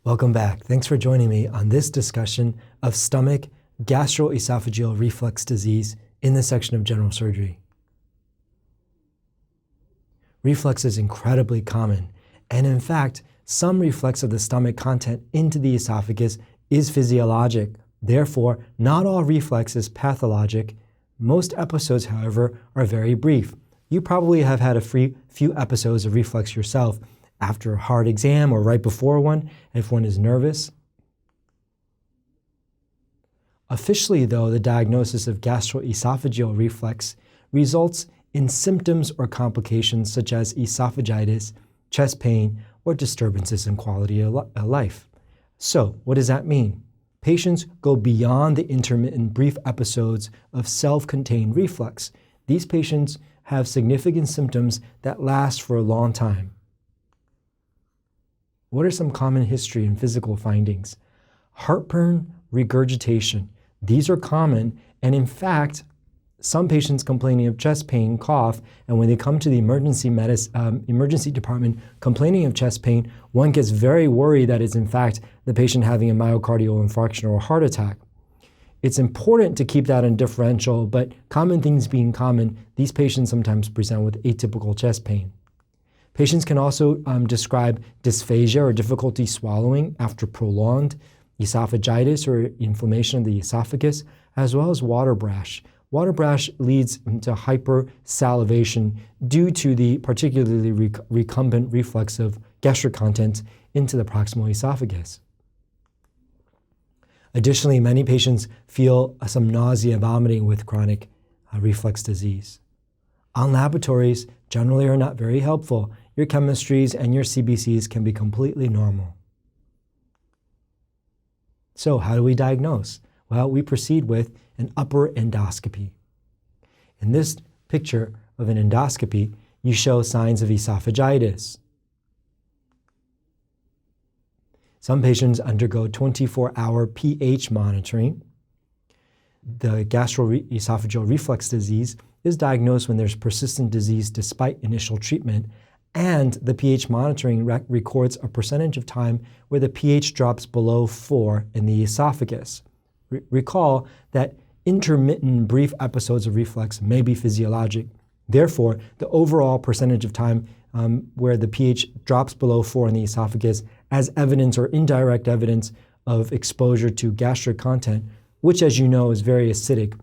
Welcome back. Thanks for joining me on this discussion of stomach gastroesophageal reflux disease in the section of general surgery. Reflux is incredibly common, and in fact, some reflux of the stomach content into the esophagus is physiologic. Therefore, not all reflux is pathologic. Most episodes, however, are very brief. You probably have had a few episodes of reflux yourself after a hard exam or right before one, if one is nervous. Officially, though, the diagnosis of gastroesophageal reflux results in symptoms or complications such as esophagitis, chest pain, or disturbances in quality of life. So, what does that mean? Patients go beyond the intermittent brief episodes of self-contained reflux. These patients have significant symptoms that last for a long time. What are some common history and physical findings? Heartburn, regurgitation. These are common, and in fact, some patients complaining of chest pain, cough, and when they come to the emergency department complaining of chest pain, one gets very worried that it's in fact the patient having a myocardial infarction or a heart attack. It's important to keep that in differential, but common things being common, these patients sometimes present with atypical chest pain. Patients can also describe dysphagia or difficulty swallowing after prolonged esophagitis or inflammation of the esophagus, as well as water brash. Water brash leads to hypersalivation due to the particularly recumbent reflux of gastric contents into the proximal esophagus. Additionally, many patients feel some nausea and vomiting with chronic reflux disease. On laboratories, generally are not very helpful. Your chemistries and your CBCs can be completely normal. So how do we diagnose? Well, we proceed with an upper endoscopy. In this picture of an endoscopy, you show signs of esophagitis. Some patients undergo 24-hour pH monitoring. The gastroesophageal reflux disease is diagnosed when there's persistent disease despite initial treatment, and the pH monitoring records a percentage of time where the pH drops below 4 in the esophagus. Recall that intermittent brief episodes of reflux may be physiologic. Therefore, the overall percentage of time where the pH drops below 4 in the esophagus as evidence or indirect evidence of exposure to gastric content, which as you know is very acidic,